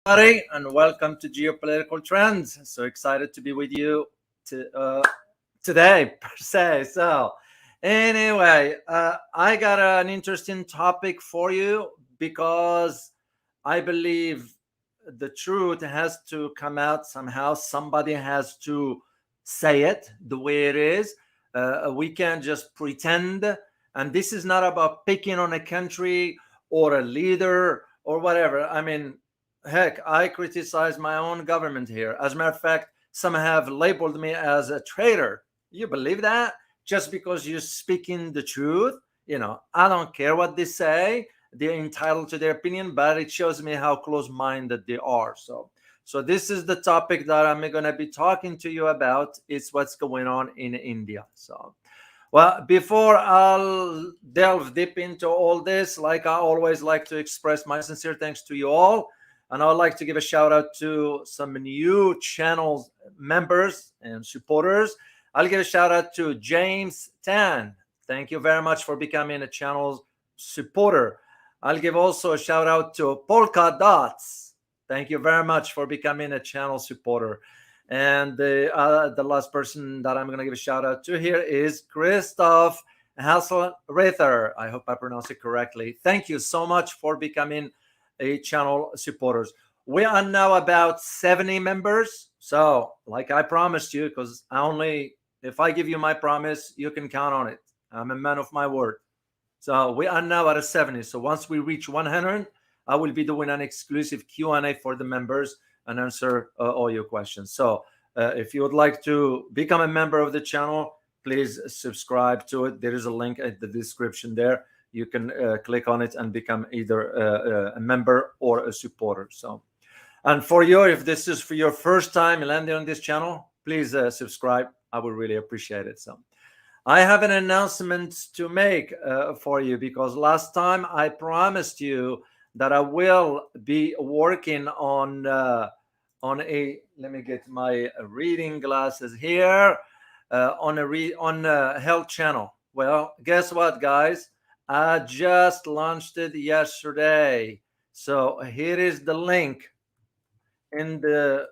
everybody, and welcome to Geopolitical Trends. So excited to be with you today, per se. So, anyway, I got an interesting topic for you because I believe the truth has to come out somehow. Somebody has to say it the way it is. We can't just pretend. And this is not about picking on a country or a leader or whatever. I mean, heck, I criticize my own government here. As a matter of fact, some have labeled me as a traitor. You believe that? Just because you're speaking the truth? I don't care what they say. They're entitled to their opinion, but it shows me how close-minded they are. So this is the topic that I'm going to be talking to you about. It's what's going on in India. So, well, before I'll delve deep into all this, like I always like to express my sincere thanks to you all. And I would like to give a shout out to some new channel members and supporters. I'll give a shout out to James Tan. Thank you very much for becoming a channel supporter. I'll give also a shout out to Polka Dots. Thank you very much for becoming a channel supporter. And the last person that I'm going to give a shout out to here is Christoph Hasselreither. I hope I pronounced it correctly. Thank you so much for becoming a channel supporters. We are now about 70 members. So, like I promised you, because if I give you my promise, you can count on it. I'm a man of my word. So we are now at a 70. So once we reach 100, I will be doing an exclusive Q&A for the members and answer all your questions. So if you would like to become a member of the channel, please subscribe to it. There is a link at the description there. You can click on it and become either a member or a supporter. So, and for you, if this is for your first time landing on this channel, please subscribe. I would really appreciate it. So, I have an announcement to make for you, because last time I promised you that I will be working on let me get my reading glasses here, on a health channel. Well, guess what, guys? I just launched it yesterday. So here is the link in the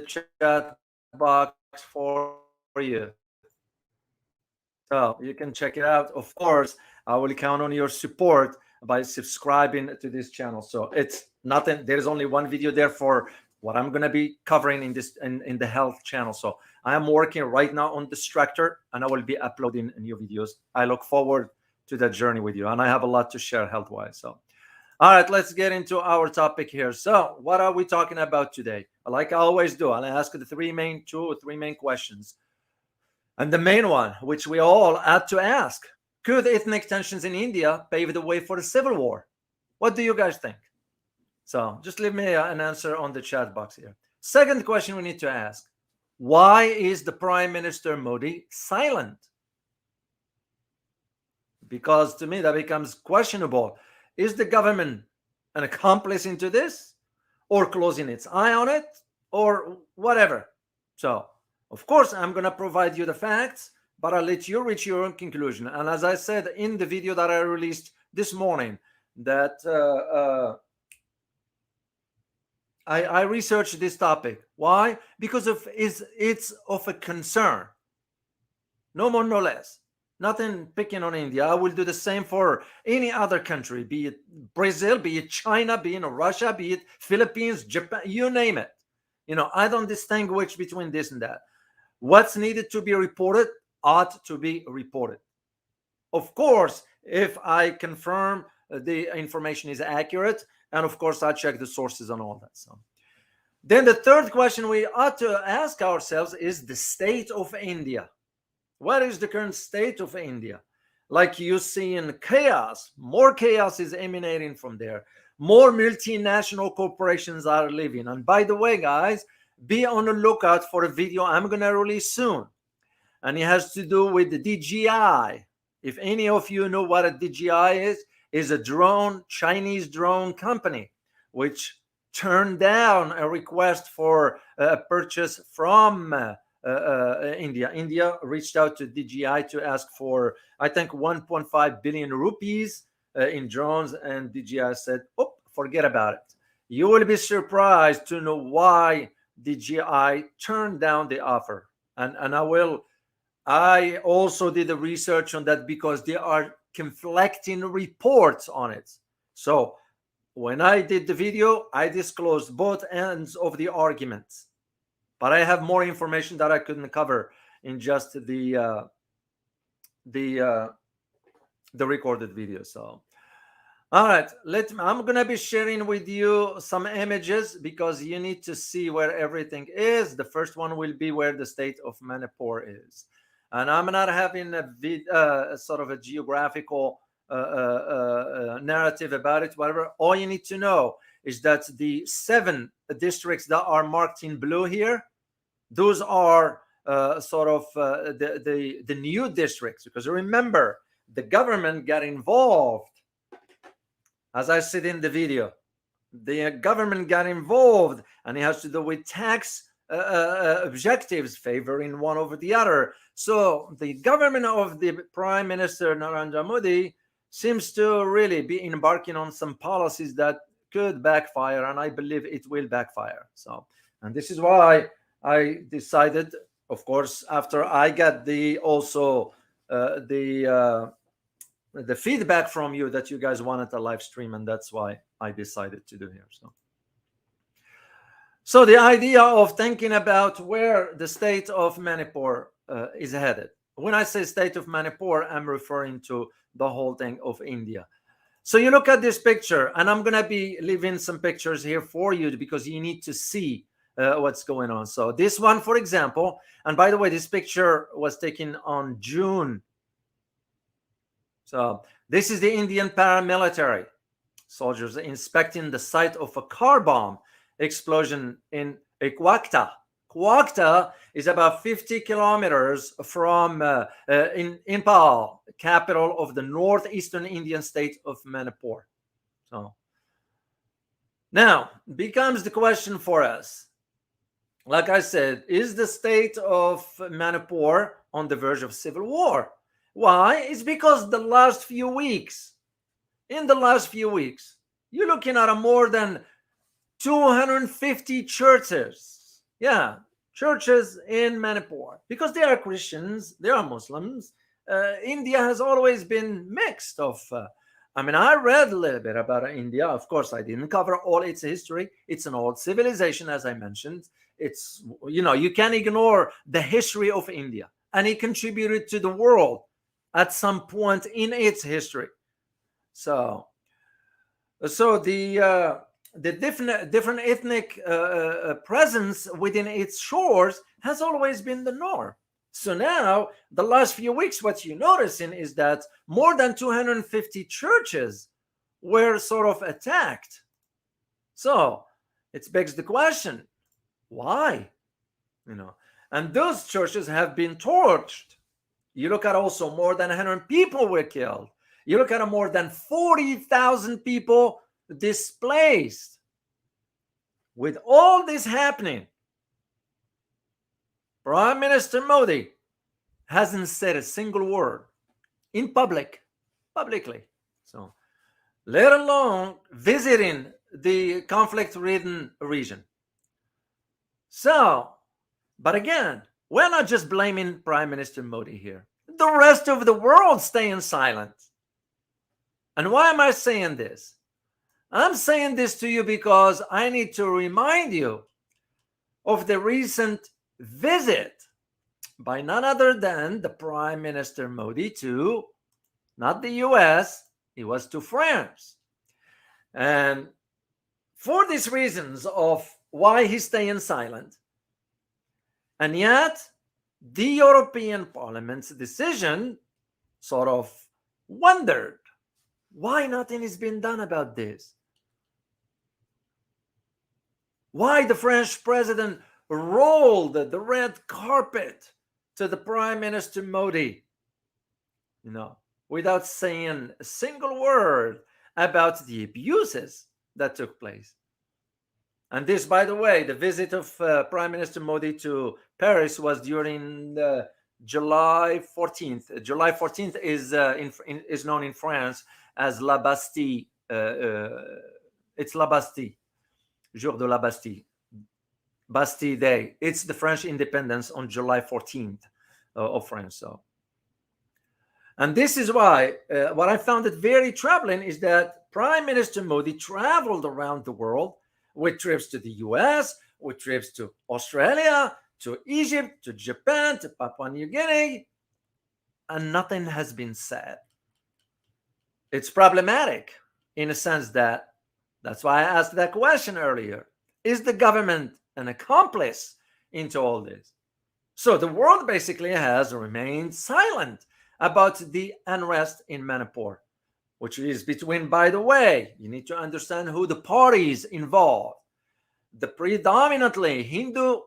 chat box for you. So you can check it out. Of course, I will count on your support by subscribing to this channel. So it's nothing. There's only one video there for what I'm going to be covering in the health channel. So I am working right now on the structure, and I will be uploading new videos. I look forward to that journey with you, and I have a lot to share health-wise. So, all right, let's get into our topic here. So what are we talking about today? Like I always do, I'll ask the three main questions. And the main one, which we all had to ask: could ethnic tensions in India pave the way for a civil war? What do you guys think? So just leave me an answer on the chat box here. Second question we need to ask: why is the Prime Minister Modi silent? Because to me, that becomes questionable. Is the government an accomplice into this, or closing its eye on it, or whatever? So, of course, I'm going to provide you the facts, but I'll let you reach your own conclusion. And as I said in the video that I released this morning, that I researched this topic. Why? Because it's of a concern. No more, no less. Nothing picking on India. I will do the same for any other country, be it Brazil, be it China, be it Russia, be it Philippines, Japan, you name it. I don't distinguish between this and that. What's needed to be reported ought to be reported. Of course, if I confirm the information is accurate, and of course, I check the sources and all that. So then the third question we ought to ask ourselves is the state of India. What is the current state of India? Like you see in chaos, more chaos is emanating from there. More multinational corporations are living. And by the way, guys, be on the lookout for a video I'm going to release soon. And it has to do with the DJI. If any of you know what a DJI is a Chinese drone company, which turned down a request for a purchase from India. India reached out to DJI to ask for, I think, 1.5 billion rupees in drones, and DJI said, "Oh, forget about it." You will be surprised to know why the GI turned down the offer. And I also did the research on that because there are conflicting reports on it. So when I did the video, I disclosed both ends of the arguments, but I have more information that I couldn't cover in just the recorded video. So, all right, I'm gonna be sharing with you some images because you need to see where everything is. The first one will be where the state of Manipur is, and I'm not having a sort of a geographical narrative about it. Whatever. All you need to know is that the 7 districts that are marked in blue here, those are sort of the new districts, because remember, the government got involved. As I said in the video, the government got involved, and it has to do with tax objectives favoring one over the other. So the government of the Prime Minister Narendra Modi seems to really be embarking on some policies that could backfire, and I believe it will backfire. So, and this is why I decided, of course, after I got the feedback from you that you guys wanted a live stream, and that's why I decided to do here. So the idea of thinking about where the state of Manipur is headed. When I say state of Manipur, I'm referring to the whole thing of India. So you look at this picture, and I'm going to be leaving some pictures here for you because you need to see what's going on. So this one, for example, and by the way, this picture was taken on June. So this is the Indian paramilitary soldiers inspecting the site of a car bomb explosion in Kwakta. Kwakta is about 50 kilometers from Impal, capital of the northeastern Indian state of Manipur. So now becomes the question for us. Like I said, is the state of Manipur on the verge of civil war? Why? It's because in the last few weeks, you're looking at more than 250 churches. Yeah, churches in Manipur. Because they are Christians, they are Muslims. India has always been mixed of... I read a little bit about India. Of course, I didn't cover all its history. It's an old civilization, as I mentioned. It's, you can't ignore the history of India. And it contributed to the world at some point in its history. So the different ethnic presence within its shores has always been the norm. So now, the last few weeks, what you're noticing is that more than 250 churches were sort of attacked. So it begs the question, why? And those churches have been torched. You look at also more than 100 people were killed. You look at more than 40,000 people displaced. With all this happening, Prime Minister Modi hasn't said a single word in publicly. So, let alone visiting the conflict-ridden region. So, but again, we're not just blaming Prime Minister Modi here. The rest of the world staying silent. And why am I saying this? I'm saying this to you because I need to remind you of the recent visit by none other than the Prime Minister Modi to, not the US, it was to France. And for these reasons of why he's staying silent, and yet the European Parliament's decision sort of wondered why nothing has been done about this. Why the French president rolled the red carpet to the Prime Minister Modi, without saying a single word about the abuses that took place. And this, by the way, the visit of Prime Minister Modi to Paris was during July 14th. July 14th is known in France as La Bastille. It's La Bastille. Jour de la Bastille, Bastille Day. It's the French independence on July 14th of France. So, and this is why what I found it very troubling is that Prime Minister Modi traveled around the world with trips to the US, with trips to Australia, to Egypt, to Japan, to Papua New Guinea, and nothing has been said. It's problematic in a sense that's why I asked that question earlier. Is the government an accomplice into all this? So the world basically has remained silent about the unrest in Manipur, which is between, by the way, you need to understand who the parties involved. The predominantly Hindu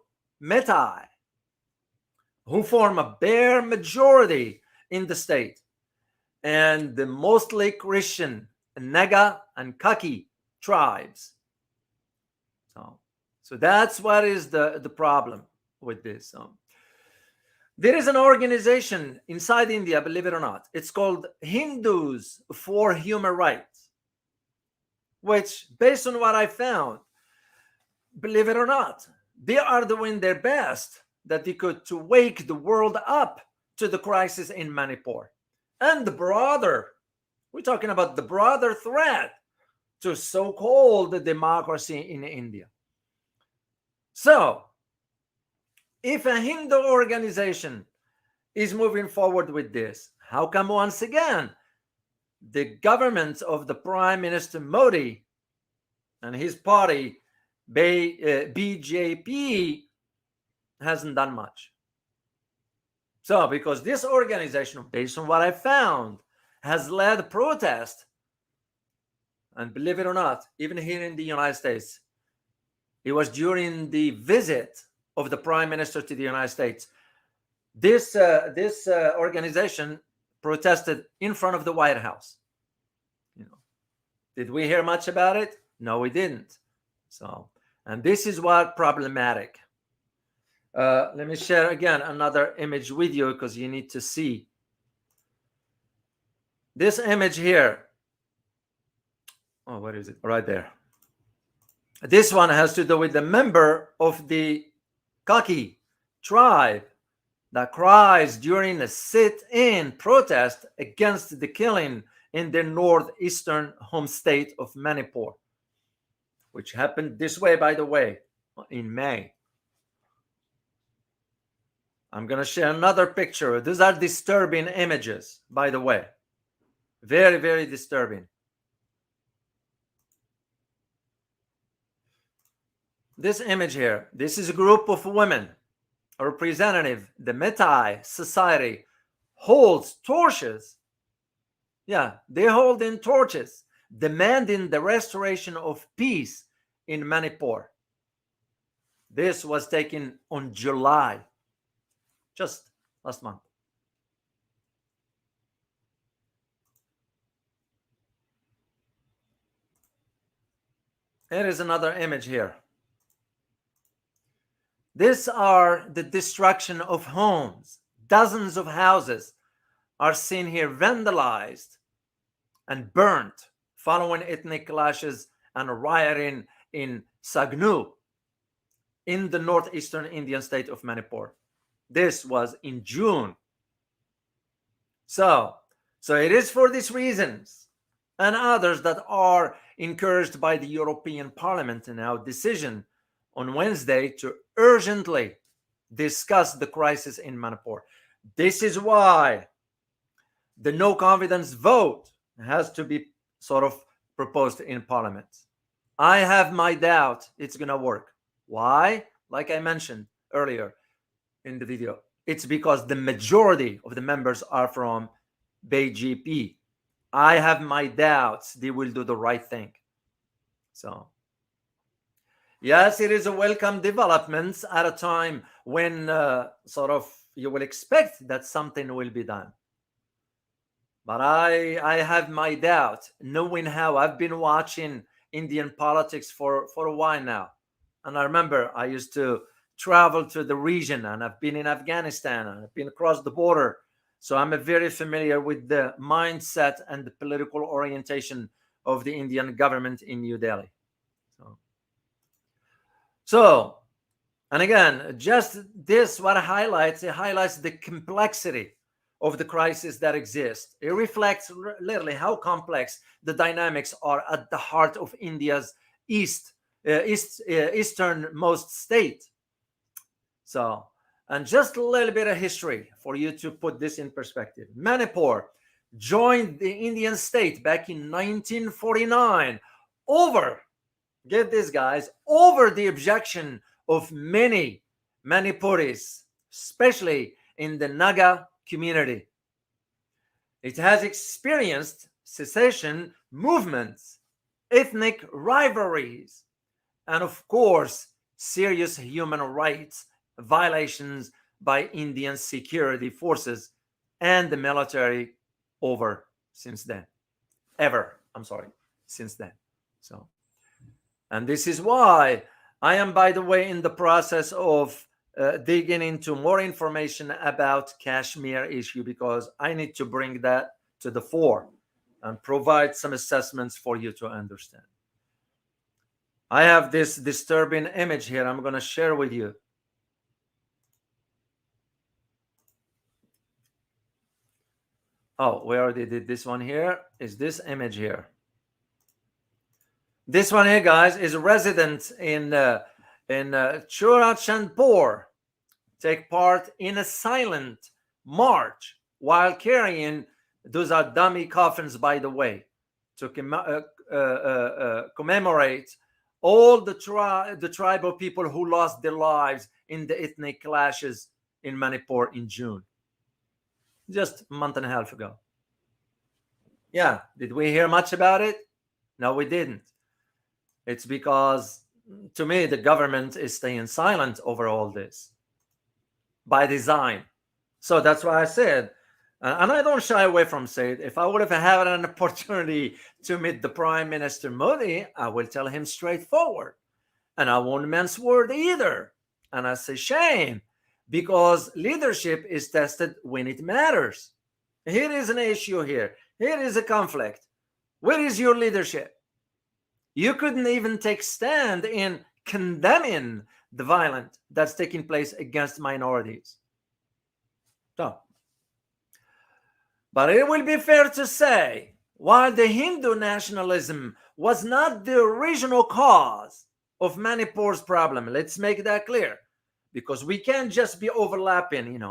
Metai, who form a bare majority in the state, and the mostly Christian Naga and Kaki tribes. So that's what is the problem with this. There is an organization inside India, believe it or not. It's called Hindus for Human Rights, which, based on what I found, believe it or not, they are doing their best that they could to wake the world up to the crisis in Manipur and the broader, we're talking about the broader threat to so-called democracy in India. So, if a Hindu organization is moving forward with this, how come once again the government of the Prime Minister Modi and his party, BJP, hasn't done much? So, because this organization, based on what I found, has led protest, and believe it or not, even here in the United States, it was during the visit of the Prime Minister to the United States. This organization protested in front of the White House. Did we hear much about it? No, we didn't. So, and this is what problematic. Let me share again another image with you because you need to see this image here. Oh, what is it? Right there. This one has to do with the member of the Kaki tribe that cries during a sit-in protest against the killing in the northeastern home state of Manipur, which happened this way, by the way, in May. I'm going to share another picture. These are disturbing images, by the way. Very, very disturbing. This image here, this is a group of women, a representative, the Metai society, holds torches. Yeah, they hold in torches, demanding the restoration of peace in Manipur. This was taken on July, just last month. Here is another image here. These are the destruction of homes. Dozens of houses are seen here vandalized and burnt following ethnic clashes and rioting in Sagnu in the northeastern Indian state of Manipur. This was in June. So it is for these reasons and others that are encouraged by the European Parliament in our decision on Wednesday to urgently discuss the crisis in Manipur. This is why the no confidence vote has to be sort of proposed in Parliament. I have my doubt it's going to work. Why? Like I mentioned earlier in the video, it's because the majority of the members are from BJP. I have my doubts they will do the right thing. So, yes, it is a welcome development at a time when sort of you will expect that something will be done. But I have my doubt, knowing how I've been watching Indian politics for a while now. And I remember I used to travel to the region, and I've been in Afghanistan, and I've been across the border. So I'm very familiar with the mindset and the political orientation of the Indian government in New Delhi. So, and again, just this, what it highlights the complexity of the crisis that exists. It reflects literally how complex the dynamics are at the heart of India's easternmost state. So, and just a little bit of history for you to put this in perspective. Manipur joined the Indian state back in 1949 over, get this guys, over the objection of many Manipuris, especially in the Naga community. It has experienced secession movements, ethnic rivalries, and of course, serious human rights violations by Indian security forces and the military since then. Since then. So, and this is why I am, by the way, in the process of digging into more information about Kashmir issue, because I need to bring that to the fore and provide some assessments for you to understand. I have this disturbing image here I'm going to share with you. Oh, we already did this one here. Is this image here? This one here, guys, is a resident in Churachandpur take part in a silent march while carrying, those are dummy coffins, by the way, to commemorate all the tribal people who lost their lives in the ethnic clashes in Manipur in June, just a month and a half ago. Yeah, did we hear much about it? No, we didn't. It's because, to me, the government is staying silent over all this by design. So that's why I said, and I don't shy away from saying it, if I would have had an opportunity to meet the Prime Minister Modi, I will tell him straightforward. And I won't mince word either. And I say shame, because leadership is tested when it matters. Here is an issue here. Here is a conflict. Where is your leadership? You couldn't even take stand in condemning the violence that's taking place against minorities. So, but it will be fair to say, while the Hindu nationalism was not the original cause of Manipur's problem, let's make that clear, because we can't just be overlapping,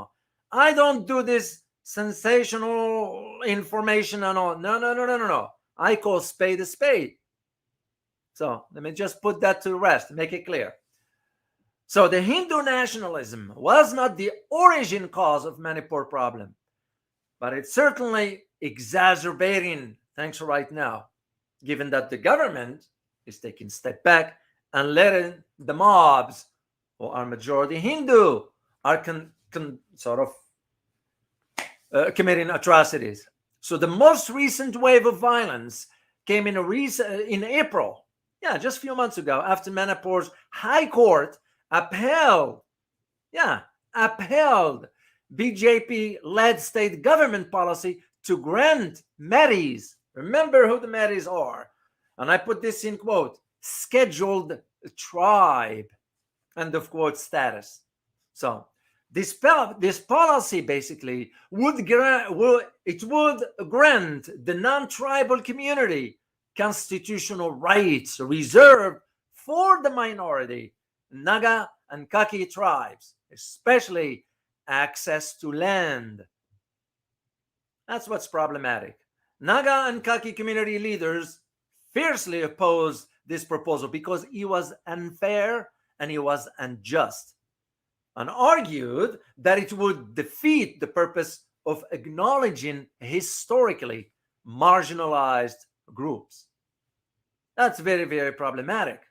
I don't do this sensational information and all. No. I call spade a spade. So let me just put that to rest, make it clear. So the Hindu nationalism was not the origin cause of Manipur problem, but it's certainly exacerbating things right now, given that the government is taking a step back and letting the mobs, who are majority Hindu, are committing atrocities. So the most recent wave of violence came in April, just a few months ago, after Manipur's High Court upheld BJP-led state government policy to grant Metis, remember who the Metis are, and I put this in quote, scheduled tribe, end of quote, status. So this policy basically would grant the non-tribal community constitutional rights reserved for the minority Naga and Kaki tribes, especially access to land. That's what's problematic. Naga and Kaki community leaders fiercely opposed this proposal because it was unfair and it was unjust, and argued that it would defeat the purpose of acknowledging historically marginalized groups. That's very, very problematic.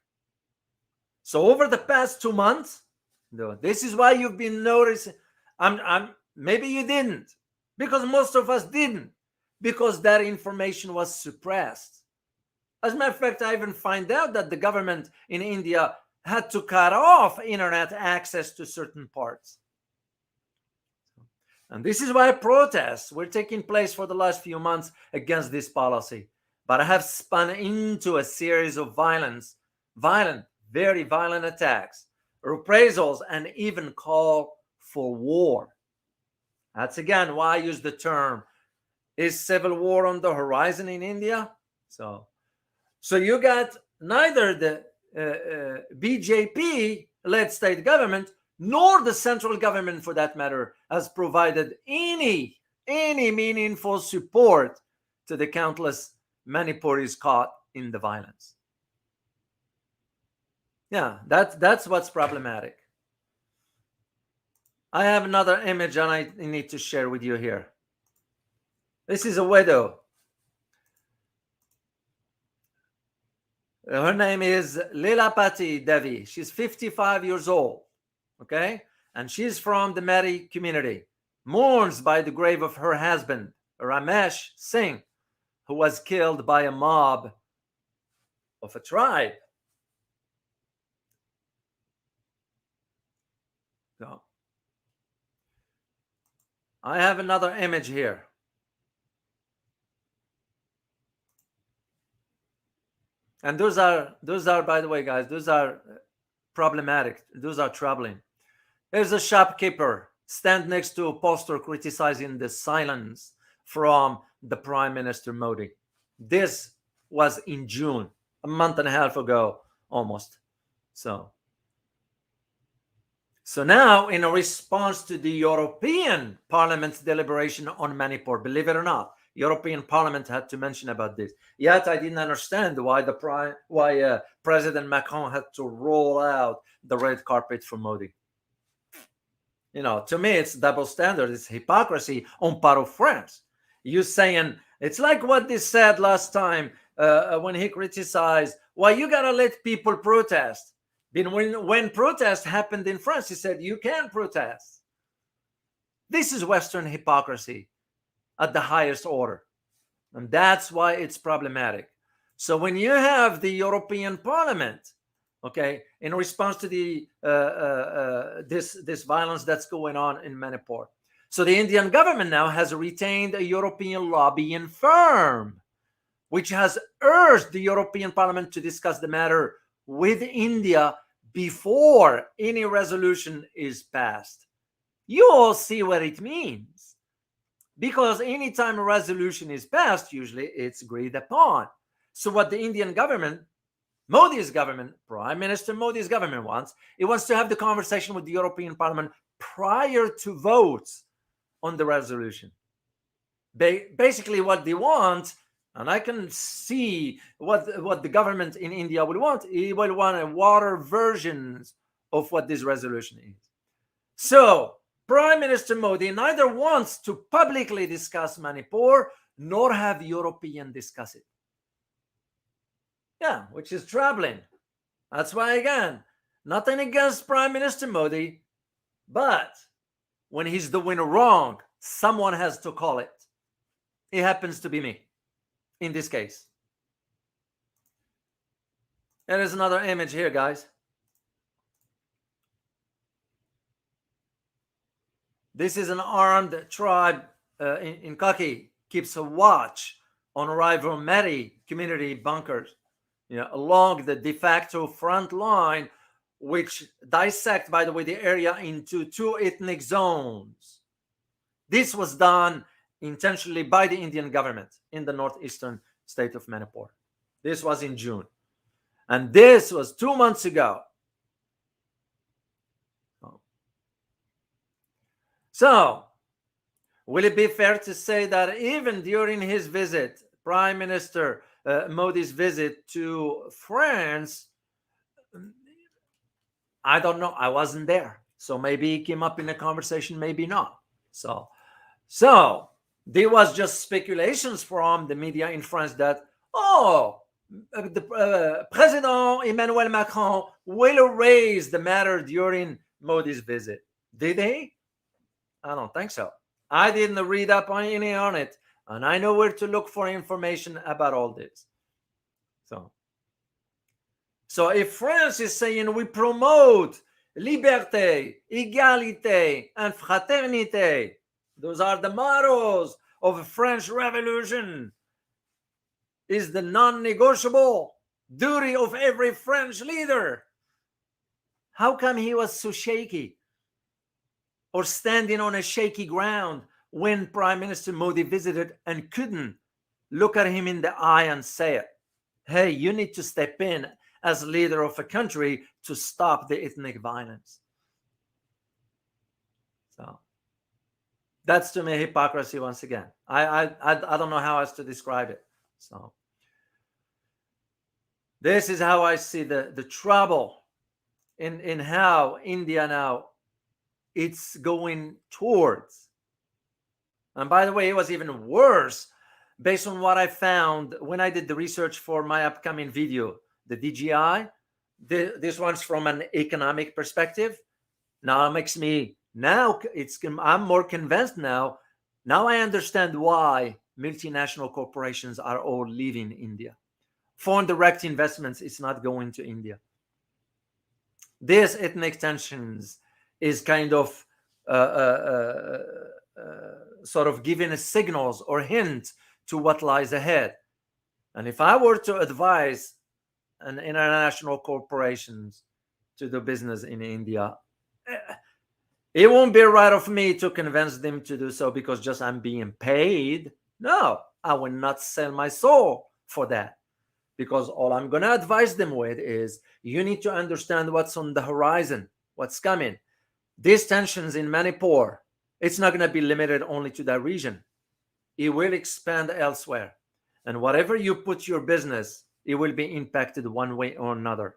So over the past 2 months, this is why you've been noticing, maybe you didn't, because most of us didn't, because that information was suppressed. As a matter of fact, I even find out that the government in India had to cut off internet access to certain parts. And this is why protests were taking place for the last few months against this policy, but have spun into a series of violent very violent attacks, reprisals, and even call for war. That's again why I use the term, is civil war on the horizon in India? So you got neither the BJP-led state government nor the central government, for that matter, has provided any meaningful support to the countless Manipuris caught in the violence. Yeah, that's what's problematic. I have another image and I need to share with you here. This is a widow. Her name is Lilapati Devi. She's 55 years old, okay? And she's from the Mehri community. Mourns by the grave of her husband, Ramesh Singh, who was killed by a mob of a tribe. So, I have another image here. And those are, by the way, guys, those are problematic. Those are troubling. There's a shopkeeper stand next to a poster criticizing the silence from the Prime Minister Modi. This was in June, a month and a half ago, almost. So now, in a response to the European Parliament's deliberation on Manipur, believe it or not, European Parliament had to mention about this. Yet I didn't understand why President Macron had to roll out the red carpet for Modi. You know, to me, it's double standard. It's hypocrisy on part of France. You saying, it's like what they said last time when he criticized, why you gotta let people protest. When protest happened in France, he said, you can protest. This is Western hypocrisy at the highest order. And that's why it's problematic. So when you have the European Parliament, okay, in response to the this violence that's going on in Manipur, so the Indian government now has retained a European lobbying firm, which has urged the European Parliament to discuss the matter with India before any resolution is passed. You all see what it means. Because anytime a resolution is passed, usually it's agreed upon. So what the Indian government, Modi's government, Prime Minister Modi's government wants, it wants to have the conversation with the European Parliament prior to votes on the resolution. Basically what they want, and I can see what the government in India will want, it will want a watered version of what this resolution is. So Prime Minister Modi neither wants to publicly discuss Manipur nor have Europeans discuss it. Yeah, which is troubling. That's why, again, nothing against Prime Minister Modi, but when he's doing wrong, someone has to call it. It happens to be me in this case. There is another image here, guys. This is an armed tribe in Kaki, keeps a watch on rival Mehri community bunkers, along the de facto front line, which dissect, by the way, the area into two ethnic zones. This was done intentionally by the Indian government in the northeastern state of Manipur. This was in June. And this was 2 months ago. So, will it be fair to say that even during his visit, Prime Minister Modi's visit to France, I don't know, I wasn't there. So maybe he came up in a conversation, maybe not. So there was just speculations from the media in France that, the President Emmanuel Macron will raise the matter during Modi's visit. Did he? I don't think so. I didn't read up on it, and I know where to look for information about all this. So if France is saying we promote liberté, égalité, and fraternité, those are the mottos of a French Revolution, is the non-negotiable duty of every French leader. How come he was so shaky or standing on a shaky ground when Prime Minister Modi visited and couldn't look at him in the eye and say, hey, you need to step in as leader of a country to stop the ethnic violence? So that's, to me, hypocrisy once again. I don't know how else to describe it. So this is how I see the trouble in how India now it's going towards. And by the way, it was even worse based on what I found when I did the research for my upcoming video, the DGI. This one's from an economic perspective. Now it makes me, I'm more convinced now. Now I understand why multinational corporations are all leaving India. Foreign direct investments is not going to India. This ethnic tensions is kind of sort of giving a signals or hint to what lies ahead. And if I were to advise an international corporations to do business in India, it won't be right of me to convince them to do so because just I'm being paid. No, I will not sell my soul for that. Because all I'm going to advise them with is you need to understand what's on the horizon, what's coming. These tensions in Manipur, it's not going to be limited only to that region. It will expand elsewhere. And whatever you put your business, it will be impacted one way or another.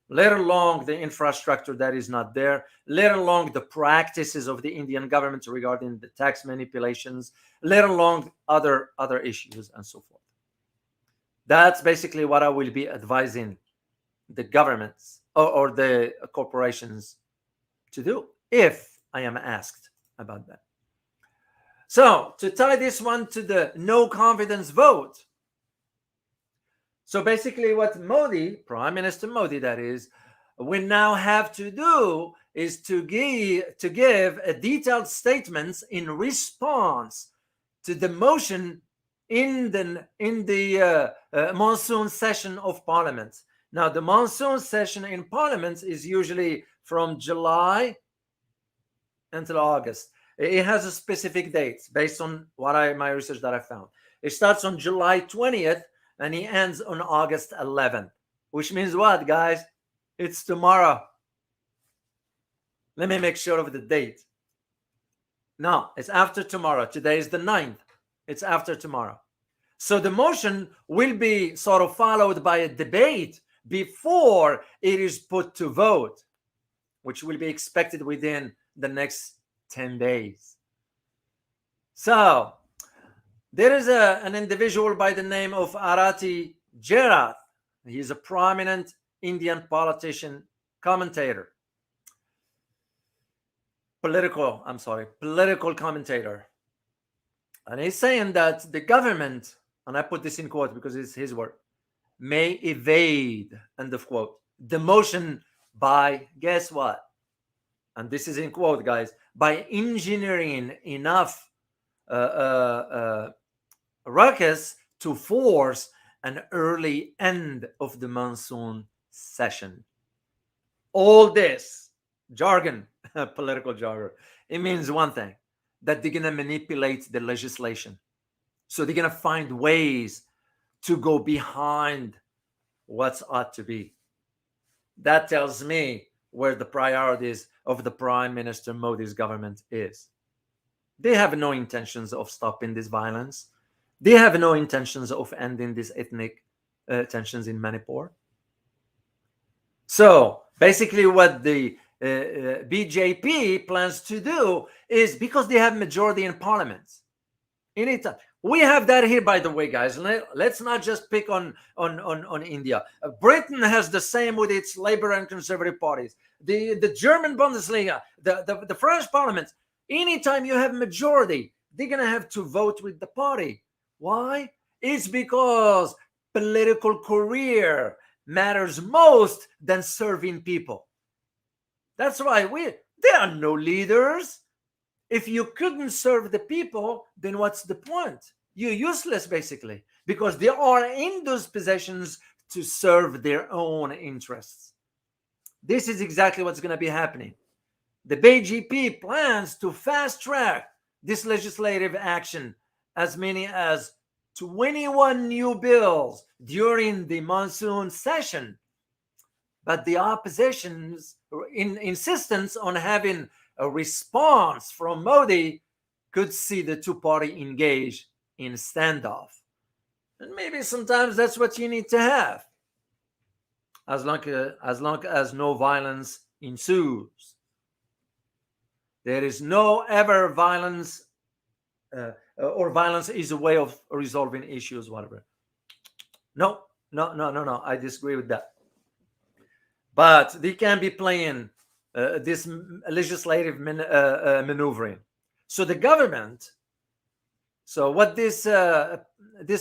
Let alone the infrastructure that is not there, let alone the practices of the Indian government regarding the tax manipulations, let alone other issues and so forth. That's basically what I will be advising the governments or the corporations to do if I am asked about that. So to tie this one to the no confidence vote. So basically what Modi, Prime Minister Modi that is, we now have to do is to give a detailed statements in response to the motion in the monsoon session of Parliament. Now, the monsoon session in Parliament is usually from July until August. It has a specific date based on my research that I found. It starts on July 20th and it ends on August 11th, which means what, guys? It's tomorrow. Let me make sure of the date. No, it's after tomorrow. Today is the 9th. It's after tomorrow. So the motion will be sort of followed by a debate before it is put to vote, which will be expected within the next 10 days. So there is an individual by the name of Arati Jerath. He's a prominent Indian politician, commentator, political commentator. And he's saying that the government, and I put this in quote because it's his word, may evade, end of quote, the motion by, guess what? And this is in quote, guys, by engineering enough ruckus to force an early end of the monsoon session. All this jargon, political jargon, it means one thing, that they're going to manipulate the legislation. So they're going to find ways to go behind what's ought to be. That tells me where the priorities of the Prime Minister Modi's government is. They have no intentions of stopping this violence. They have no intentions of ending these ethnic tensions in Manipur. So basically what the BJP plans to do is, because they have majority in parliament, we have that here, by the way, guys. Let's not just pick on India. Britain has the same with its Labour and Conservative parties. The German Bundesliga, the French parliament, anytime you have majority, they're going to have to vote with the party. Why? It's because political career matters most than serving people. That's why there are no leaders. If you couldn't serve the people, then what's the point? You're useless, basically, because they are in those positions to serve their own interests. This is exactly what's going to be happening. The BJP plans to fast track this legislative action, as many as 21 new bills during the monsoon session. But the opposition's insistence on having a response from Modi could see the two-party engage in standoff. And maybe sometimes that's what you need to have, as long as no violence ensues. There is no ever violence, or violence is a way of resolving issues, whatever. No. I disagree with that. But they can be playing this legislative maneuvering. So the government, so what this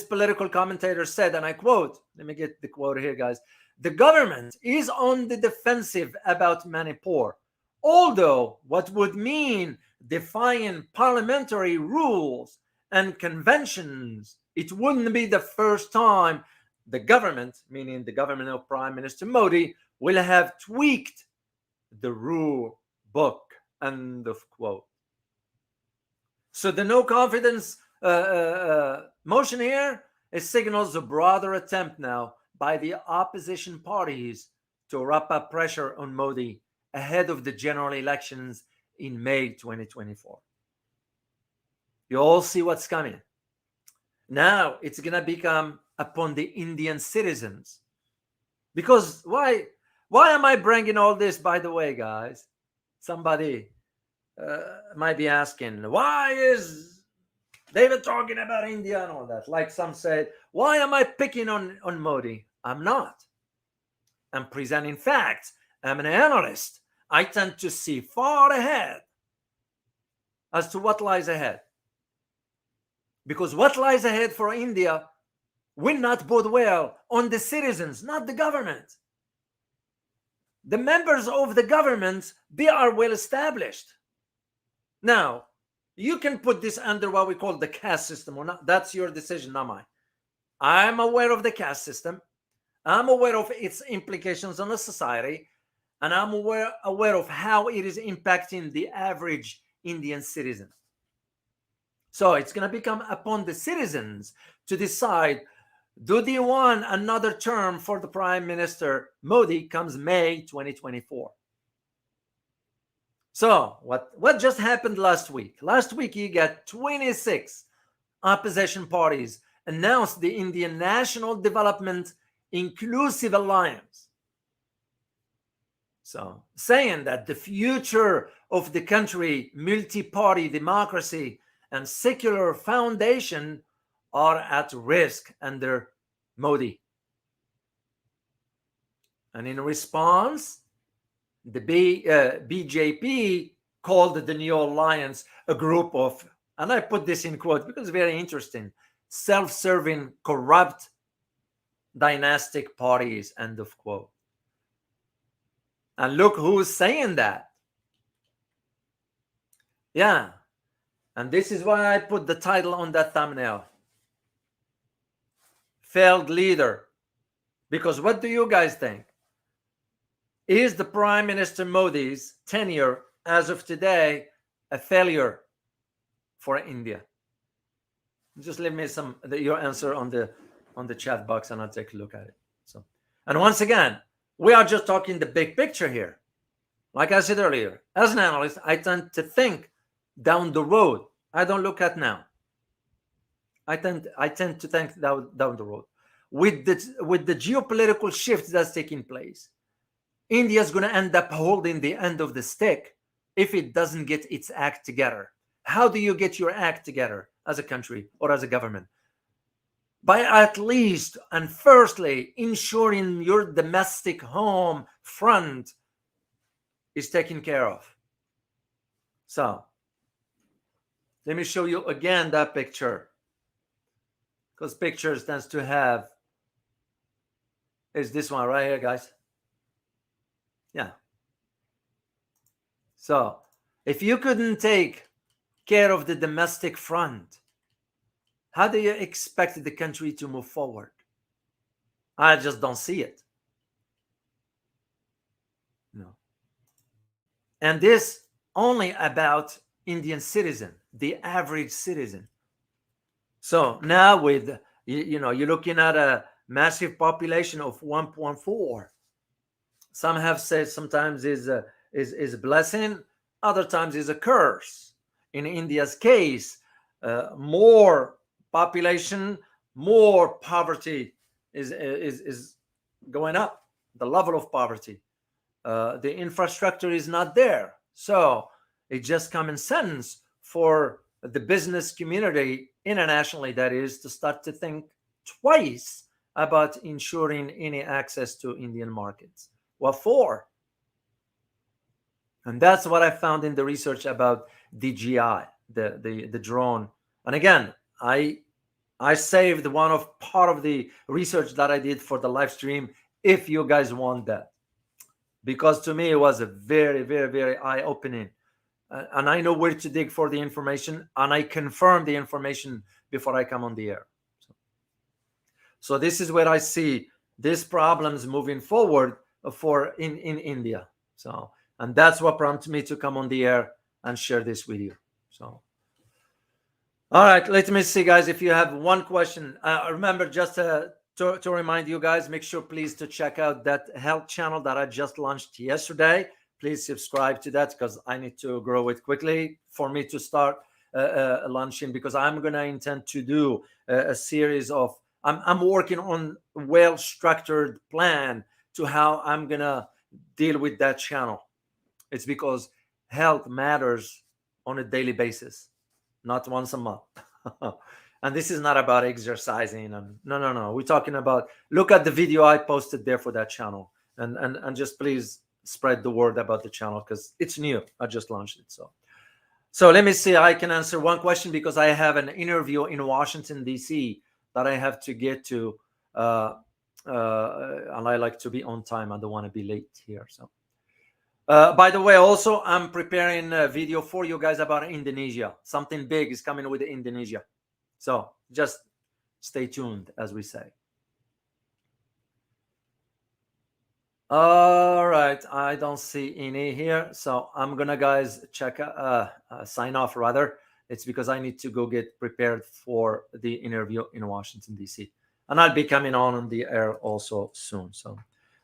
political commentator said, and I quote, let me get the quote here, guys. The government is on the defensive about Manipur, although what would mean defying parliamentary rules and conventions, it wouldn't be the first time the government, meaning the government of Prime Minister Modi, will have tweaked the rule book, end of quote. So the no confidence motion here, it signals a broader attempt now by the opposition parties to wrap up pressure on Modi ahead of the general elections in May 2024. You all see what's coming. Now it's going to become upon the Indian citizens. Because why am I bringing all this, by the way, guys? Somebody might be asking, why is David talking about India and all that? Like some say, why am I picking on Modi? I'm not. I'm presenting facts. I'm an analyst. I tend to see far ahead as to what lies ahead. Because what lies ahead for India will not bode well on the citizens, not the government. The members of the government, they are well established. Now, you can put this under what we call the caste system or not. That's your decision, not mine. I'm aware of the caste system. I'm aware of its implications on the society. And I'm aware of how it is impacting the average Indian citizen. So it's going to become upon the citizens to decide, do they want another term for the Prime Minister Modi comes May 2024? So what just happened last week? Last week, you got 26 opposition parties announced the Indian National Development Inclusive Alliance. So saying that the future of the country, multi-party democracy, and secular foundation are at risk under Modi. And in response, the BJP called the new alliance a group of, and I put this in quote because it's very interesting, self-serving, corrupt, dynastic parties, end of quote. And look who's saying that. Yeah. And this is why I put the title on that thumbnail. Failed leader. Because what do you guys think? Is the Prime Minister Modi's tenure as of today a failure for India? Just leave me your answer on the chat box and I'll take a look at it. So, and once again, we are just talking the big picture here. Like I said earlier, as an analyst, I tend to think down the road. I don't look at now. I tend to think down the road. With the geopolitical shift that's taking place, India is going to end up holding the end of the stick if it doesn't get its act together. How do you get your act together as a country or as a government? By at least and firstly ensuring your domestic home front is taken care of. So let me show you again that picture, because pictures tends to have is this one right here, guys. Yeah. So if you couldn't take care of the domestic front, how do you expect the country to move forward? I just don't see it. And this only about Indian citizen, the average citizen. So now with, you're looking at a massive population of 1.4. Some have said sometimes is a blessing, other times is a curse. In India's case, more population, more poverty is going up. The level of poverty, the infrastructure is not there. So it's just common sense for the business community internationally, that is, to start to think twice about ensuring any access to Indian markets. What for? And that's what I found in the research about DJI, the drone. And again, I saved part of the research that I did for the live stream if you guys want that, because to me it was a very, very, very eye-opening, and I know where to dig for the information, and I confirm the information before I come on the air. So this is where I see these problems moving forward for in India. So, and that's what prompted me to come on the air and share this with you. So, all right, let me see, guys, if you have one question. Remember, just to remind you guys, make sure please to check out that health channel that I just launched yesterday. Please subscribe to that, because I need to grow it quickly for me to start launching, because I'm going to intend to do a series of, I'm working on a well-structured plan to how I'm going to deal with that channel. It's because health matters on a daily basis, not once a month. And this is not about exercising. And no. We're talking about, look at the video I posted there for that channel, and just please spread the word about the channel, because it's new. I just launched it. So let me see. I can answer one question, because I have an interview in Washington, D.C. that I have to get to. And I like to be on time. I don't want to be late here. So, by the way, also, I'm preparing a video for you guys about Indonesia. Something big is coming with Indonesia. So just stay tuned, as we say. All right, I don't see any here, so I'm gonna, guys, check sign off rather. It's because I need to go get prepared for the interview in Washington, D.C. and I'll be coming on the air also soon. So,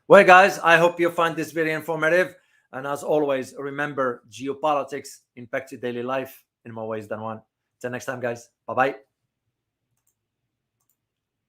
well, guys, I hope you find this very informative, and as always, remember, geopolitics impact your daily life in more ways than one. Till next time, guys. Bye-bye.